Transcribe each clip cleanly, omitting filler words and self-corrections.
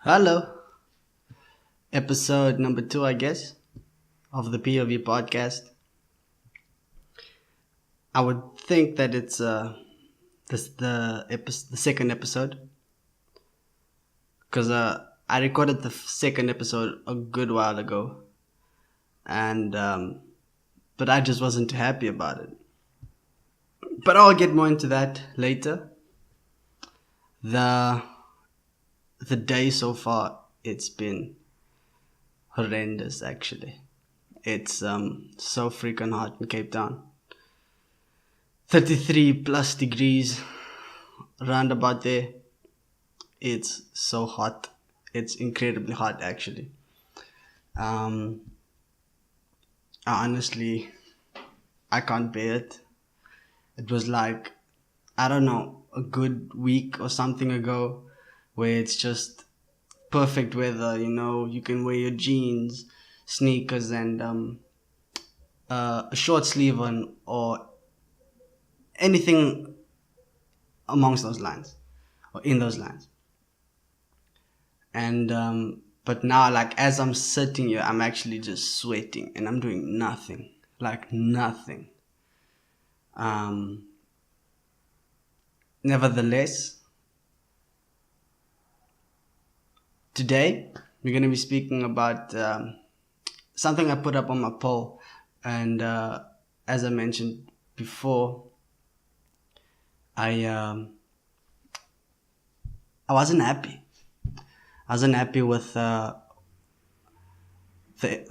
Hello, episode number 2, I guess, of the POV podcast. I would think that it's the second episode because I recorded the second episode a good while ago, and but I just wasn't too happy about it. But I'll get more into that later. The the day so far, it's been horrendous actually. It's so freaking hot in Cape Town. 33 plus degrees round about there. It's so hot. It's incredibly hot actually. Um honestly, I can't bear it. It was like, I don't know, a good week or something ago where it's just perfect weather, you can wear your jeans, sneakers, and a short sleeve on, or anything amongst those lines or in those lines. And but now, like, as I'm sitting here, I'm actually just sweating and I'm doing nothing, like nothing. um Nevertheless, today we're going to be speaking about something I put up on my poll. And as I mentioned before, I I wasn't happy. I wasn't happy with the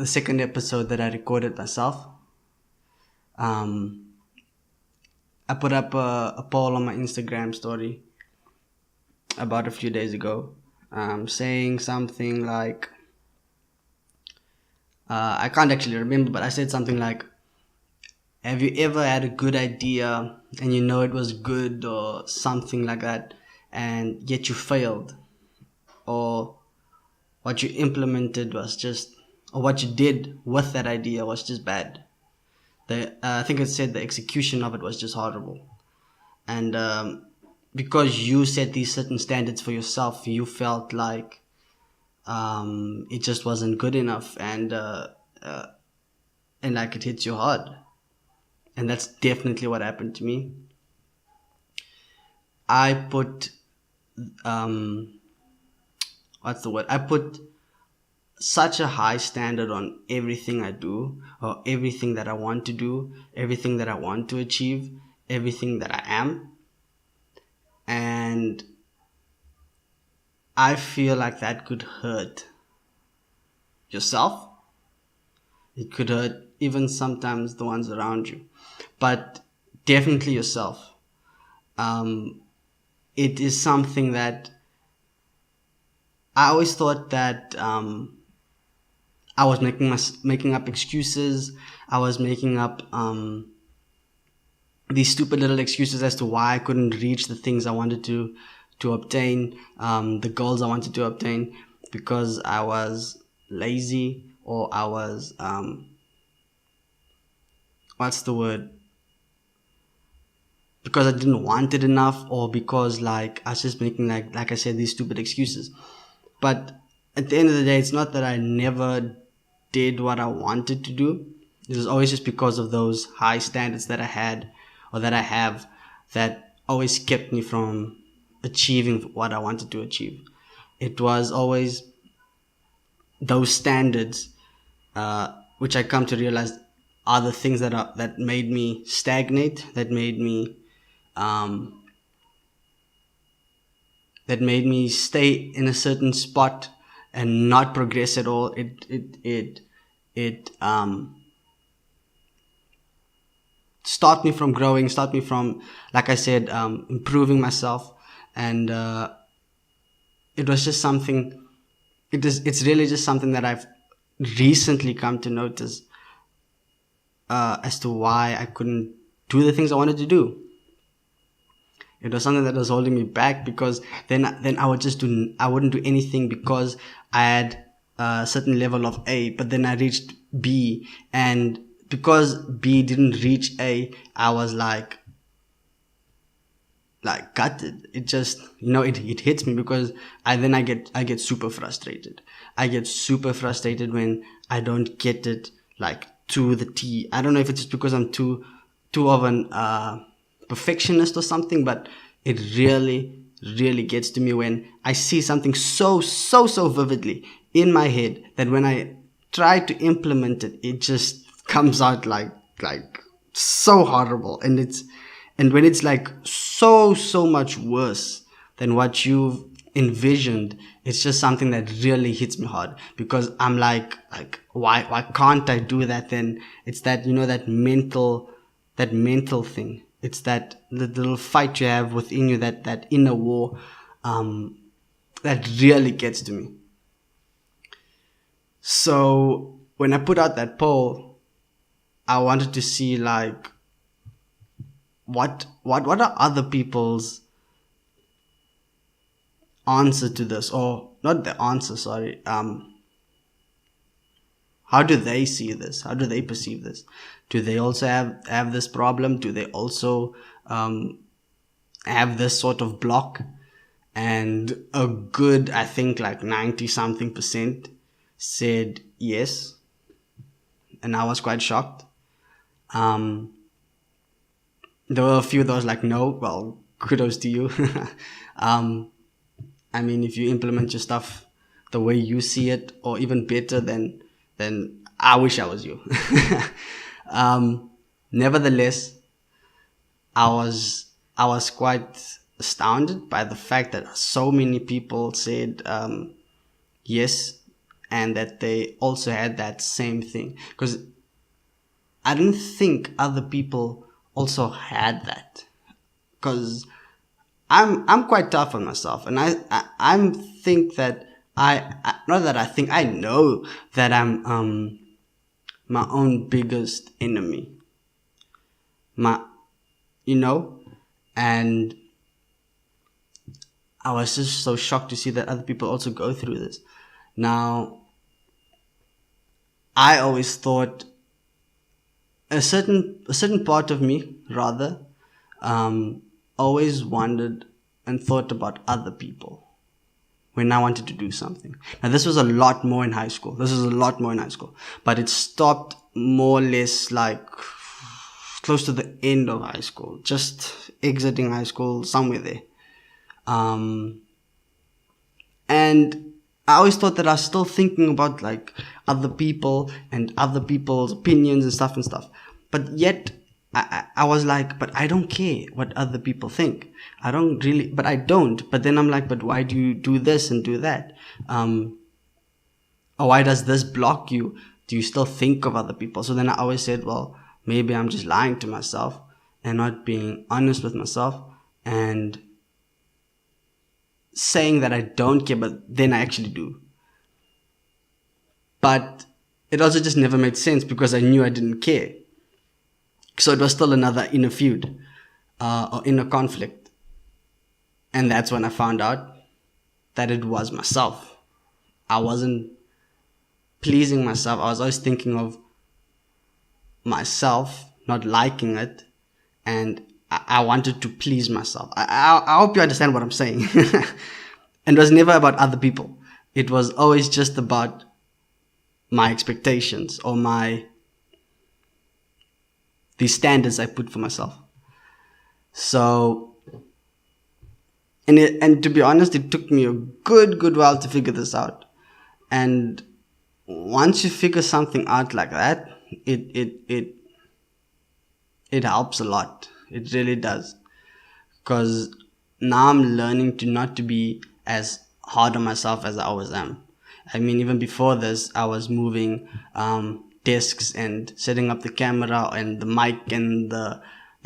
second episode that I recorded myself. I put up a poll on my Instagram story about a few days ago, saying something like, I can't actually remember, but I said something like, have you ever had a good idea and you know it was good or something like that, and yet you failed, or what you implemented was just, or what you did with that idea was just bad. I think it said the execution of it was just horrible. And because you set these certain standards for yourself, you felt like it just wasn't good enough, and like it hits you hard. And that's definitely what happened to me. I put what's the word? I put such a high standard on everything I do, or everything that I want to do, everything that I want to achieve, everything that I am. And I feel like that could hurt yourself. It could hurt even sometimes the ones around you, but definitely yourself. It is something that I always thought that I was making up excuses. I was making up these stupid little excuses as to why I couldn't reach the things I wanted to obtain, the goals I wanted to obtain, because I was lazy, or I was what's the word? Because I didn't want it enough, or because, like, I was just making, like I said, these stupid excuses. But at the end of the day, it's not that I never did what I wanted to do. It was always just because of those high standards that I had, or that I have, that always kept me from achieving what I wanted to achieve. It was always those standards, which I come to realize are the things that made me stagnate, um, that made me stay in a certain spot and not progress at all. It stopped me from growing, stopped me from, like I said, improving myself. And it was just something. It's really just something that I've recently come to notice, as to why I couldn't do the things I wanted to do. It was something that was holding me back, because then I wouldn't do anything because I had a certain level of A, but then I reached B, and because B didn't reach A, I was like like gutted. It just, it hits me because I get super frustrated. I get super frustrated when I don't get it like to the T. I don't know if it's just because I'm too of an perfectionist or something, but it really, really gets to me when I see something so vividly in my head that when I try to implement it, it just comes out like so horrible. And when it's like so much worse than what you've envisioned, it's just something that really hits me hard, because I'm like why can't I do that then? It's that, that mental thing. It's that the little fight you have within you, that inner war, that really gets to me. So when I put out that poll, I wanted to see like what are other people's answer to this, or not the answer, sorry. How do they see this? How do they perceive this? Do they also have this problem? Do they also have this sort of block? And a good, I think like 90 something percent said yes. And I was quite shocked. There were a few that was like, no. Well, kudos to you. I mean, if you implement your stuff the way you see it, or even better, then I wish I was you. Nevertheless, I was quite astounded by the fact that so many people said yes, and that they also had that same thing. Because I didn't think other people also had that. Because I'm quite tough on myself, and I think that not that I think, I know that I'm my own biggest enemy. And I was just so shocked to see that other people also go through this. Now, I always thought a certain part of me, rather, always wondered and thought about other people when I wanted to do something. Now, this was a lot more in high school. But it stopped more or less like close to the end of high school, just exiting high school, somewhere there. And I always thought that I was still thinking about like other people and other people's opinions and stuff. But yet I was like, but I don't care what other people think. I don't. But then I'm like, but why do you do this and do that? Or why does this block you? Do you still think of other people? So then I always said, well, maybe I'm just lying to myself and not being honest with myself and saying that I don't care, but then I actually do. But it also just never made sense because I knew I didn't care. So it was still another inner feud, or inner conflict. And that's when I found out that it was myself. I wasn't pleasing myself. I was always thinking of myself, not liking it. And I wanted to please myself. I hope you understand what I'm saying. And it was never about other people. It was always just about my expectations or the standards I put for myself. So, and to be honest, it took me a good while to figure this out. And once you figure something out like that, it helps a lot. It really does. Because now I'm learning not to be as hard on myself as I always am. I mean, even before this, I was moving desks and setting up the camera and the mic and the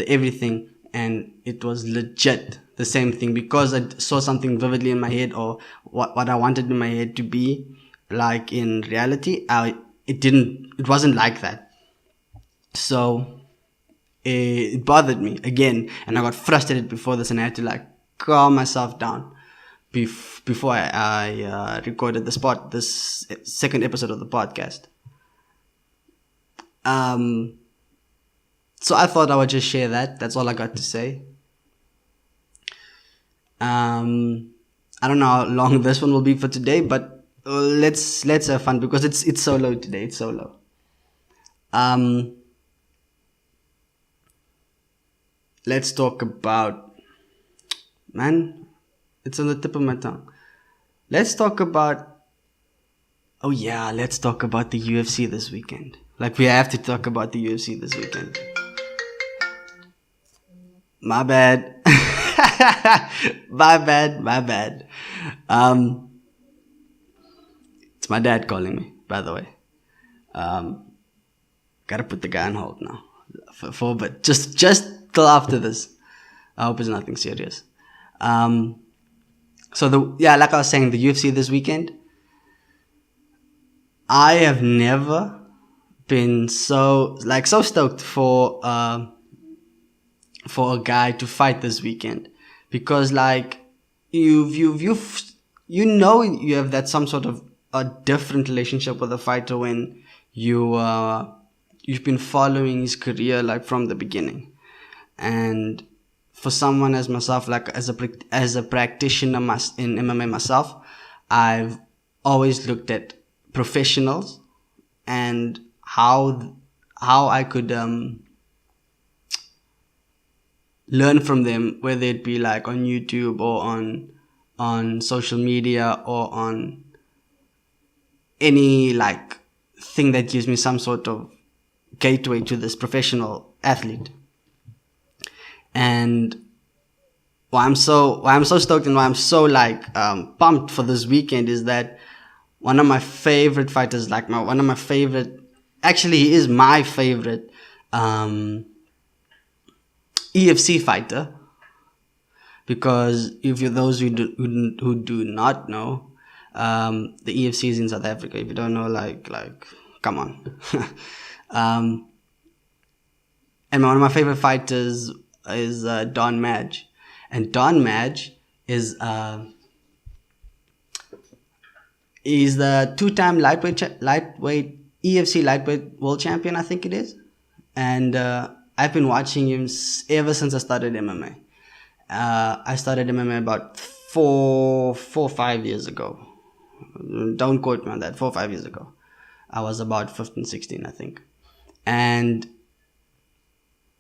everything, and it was legit the same thing because I saw something vividly in my head, or what I wanted in my head to be like in reality. It wasn't like that. So it bothered me again, and I got frustrated before this, and I had to like calm myself down before I recorded this second episode of the podcast. So I thought I would just share that. That's all I got to say. I don't know how long this one will be for today, but let's have fun because it's solo today. It's solo. Let's talk about, man, it's on the tip of my tongue. Let's talk about, oh yeah, let's talk about the UFC this weekend. Like, we have to talk about the UFC this weekend. My bad. My bad. It's my dad calling me, by the way. Gotta put the guy on hold now. For a bit. Just till after this. I hope it's nothing serious. So like I was saying, the UFC this weekend. I have never been so stoked for a guy to fight this weekend, because like you have that some sort of a different relationship with a fighter when you've been following his career like from the beginning. And for someone as myself, like as a practitioner in MMA myself, I've always looked at professionals and how I could learn from them, whether it be like on YouTube or on social media or on any like thing that gives me some sort of gateway to this professional athlete. And why I'm so stoked and why I'm so like pumped for this weekend is that one of my favorite fighters, actually he is my favorite UFC fighter, because if you're those who do not know, the EFC is in South Africa. If you don't know, like come on. And one of my favorite fighters is Don Madge, and Don Madge is he's the two-time lightweight EFC lightweight world champion, I think it is, and I've been watching him ever since I started MMA. I started MMA about 4-5 years ago. Don't quote me on that. 4 or 5 years ago. I was about 15, 16, I think. And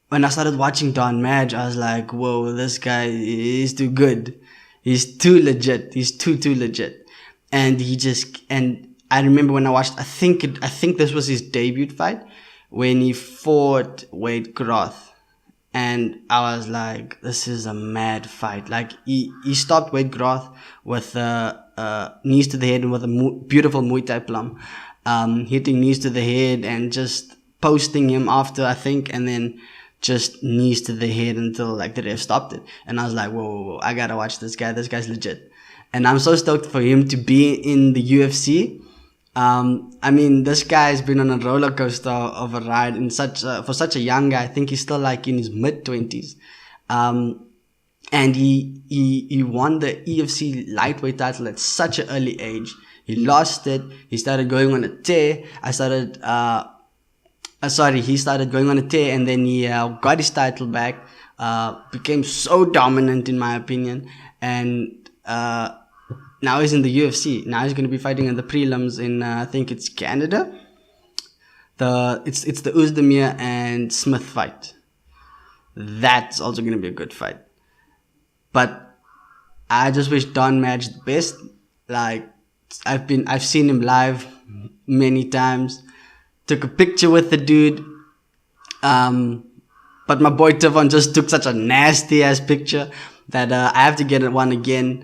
when I started watching Don Madge, I was like, whoa, this guy is too good. He's too legit. He's too legit. And I remember when I watched, I think this was his debut fight, when he fought Wade Groth. And I was like, this is a mad fight. Like, he stopped Wade Groth with knees to the head and with a beautiful Muay Thai plum. Hitting knees to the head and just posting him after, I think, and then just knees to the head until like the ref stopped it. And I was like, whoa, I gotta watch this guy. This guy's legit. And I'm so stoked for him to be in the UFC. I mean, this guy's been on a roller coaster of a ride for such a young guy. I think he's still like in his mid-20s. And he won the UFC lightweight title at such an early age. He lost it. He started going on a tear. He started going on a tear, and then he got his title back. Became so dominant, in my opinion. And now he's in the UFC. Now he's going to be fighting in the prelims in, I think it's Canada. It's the Oezdemir and Smith fight. That's also going to be a good fight. But I just wish Don Madge the best. Like, I've seen him live many times. Took a picture with the dude. But my boy Tavon just took such a nasty ass picture that I have to get one again.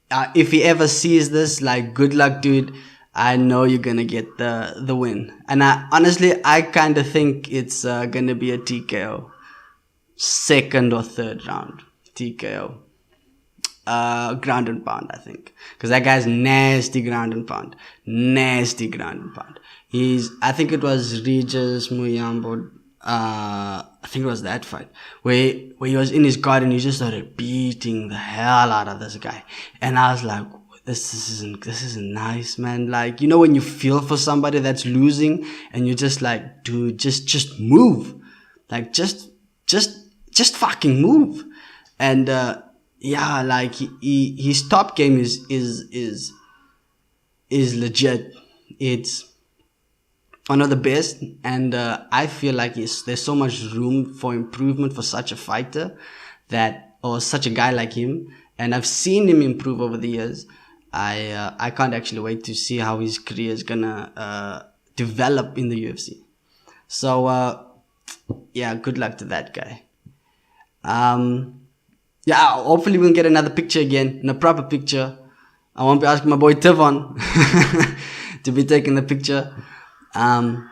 If he ever sees this, like, good luck, dude. I know you're gonna get the win. And I kind of think it's gonna be a TKO. Second or third round TKO. Ground and pound, I think. Because that guy's nasty ground and pound. Nasty ground and pound. I think it was Regis Muyambo. I think it was that fight where he was in his garden. He just started beating the hell out of this guy, and I was like, this isn't nice, man. Like, you know, when you feel for somebody that's losing and you're just like, dude, just move, like just fucking move. And yeah, like his top game is legit. It's one of the best, and I feel like there's so much room for improvement for such a fighter, that or such a guy like him. And I've seen him improve over the years. I can't actually wait to see how his career is gonna develop in the UFC. So yeah, good luck to that guy. Um, yeah, hopefully we can get another picture again, in a proper picture. I won't be asking my boy Tivon to be taking the picture. Um,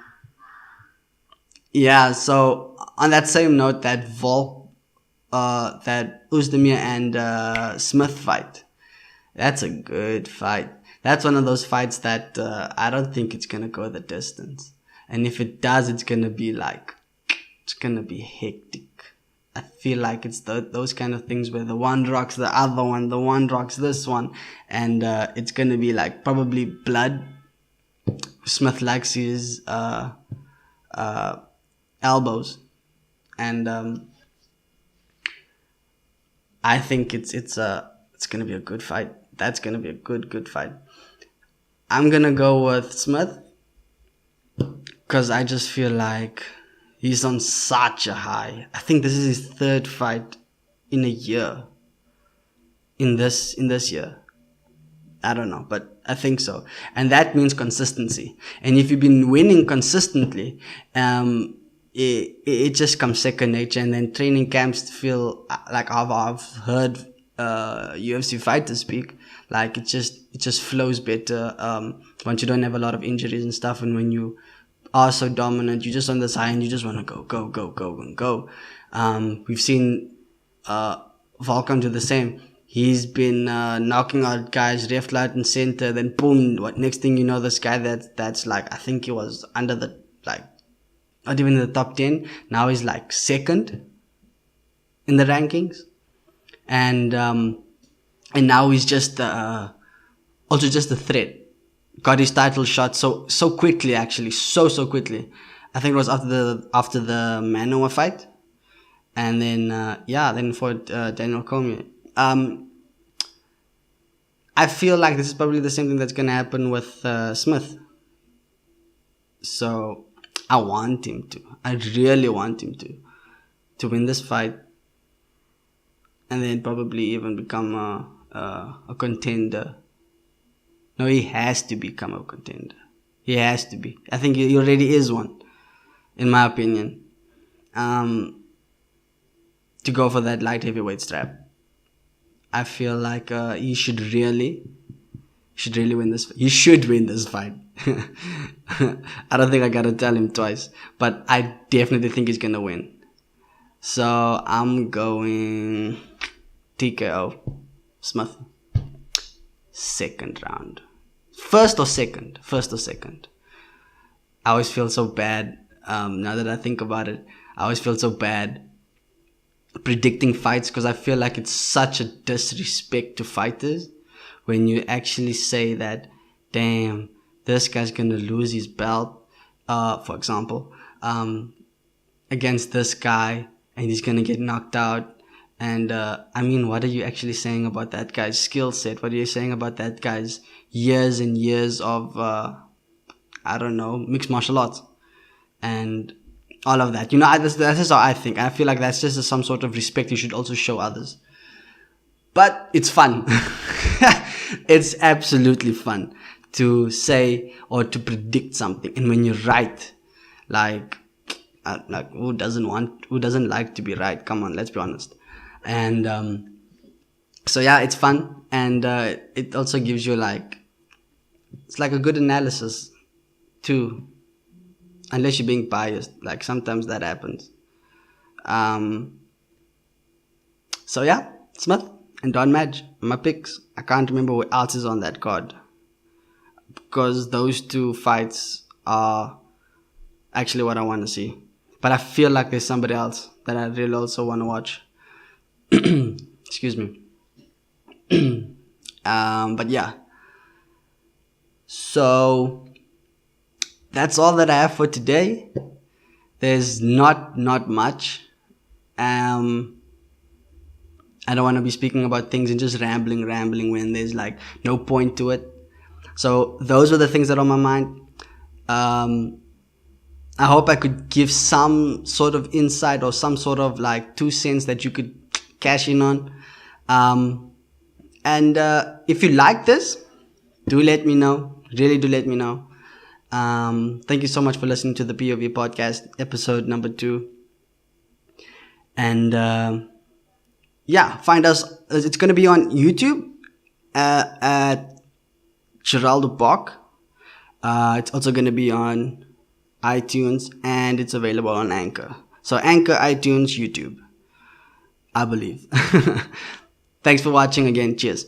yeah, so on that same note, that Uzdemir and Smith fight, that's a good fight. That's one of those fights that I don't think it's gonna go the distance, and if it does, it's gonna be hectic. I feel like it's those kind of things where the one rocks the other one, the one rocks this one, and it's gonna be like probably blood. Smith likes his elbows, and I think it's gonna be a good fight. That's gonna be a good fight. I'm gonna go with Smith because I just feel like he's on such a high. I think this is his third fight in a year. In this year, I don't know, but I think so, and that means consistency. And if you've been winning consistently, it just comes second nature. And then training camps feel like I've heard UFC fighters speak, like it just flows better once you don't have a lot of injuries and stuff, and when you are so dominant, you're just on this high and you just want to go. We've seen Volkan do the same. He's been knocking out guys left, right, and center. Then boom! What next thing you know, this guy that's like, I think he was under the, like, not even in the top 10. Now he's like second in the rankings, and now he's just also just a threat. Got his title shot so quickly, actually, so quickly. I think it was after the Manoa fight, and then then for Daniel Cormier. I feel like this is probably the same thing that's gonna happen with Smith. So I want him to. I really want him to win this fight, and then probably even become a contender. No, he has to become a contender. He has to be. I think he already is one, in my opinion. To go for that light heavyweight strap, I feel like he should really win this. He should win this fight. I don't think I gotta tell him twice, but I definitely think he's gonna win. So I'm going TKO Smith. Second round. First or second. I always feel so bad. Now that I think about it, I always feel so bad predicting fights, because I feel like it's such a disrespect to fighters when you actually say that, damn, this guy's gonna lose his belt, for example, against this guy, and he's gonna get knocked out. And I mean, what are you actually saying about that guy's skill set? What are you saying about that guy's years and years of I don't know, mixed martial arts and all of that? That's just how I think. I feel like that's just some sort of respect you should also show others. But it's fun. It's absolutely fun to say or to predict something, and when you're right, like who doesn't like to be right? Come on, let's be honest. And so yeah, it's fun, and it also gives you it's like a good analysis too, unless you're being biased. Like sometimes that happens. So yeah, Smith and Don Madge, my picks. I can't remember what else is on that card, because those two fights are actually what I want to see. But I feel like there's somebody else that I really also want to watch. Excuse me. But yeah. So that's all that I have for today. There's not much. I don't want to be speaking about things and just rambling when there's like no point to it. So those were the things that are on my mind. I hope I could give some sort of insight or some sort of like 2 cents that you could cash in on. And if you like this, do let me know. Really do let me know. Thank you so much for listening to the POV podcast, episode number 2. And yeah, find us. It's going to be on YouTube at Geraldo Bach. It's also going to be on iTunes, and it's available on Anchor. So Anchor, iTunes, YouTube, I believe. Thanks for watching again. Cheers.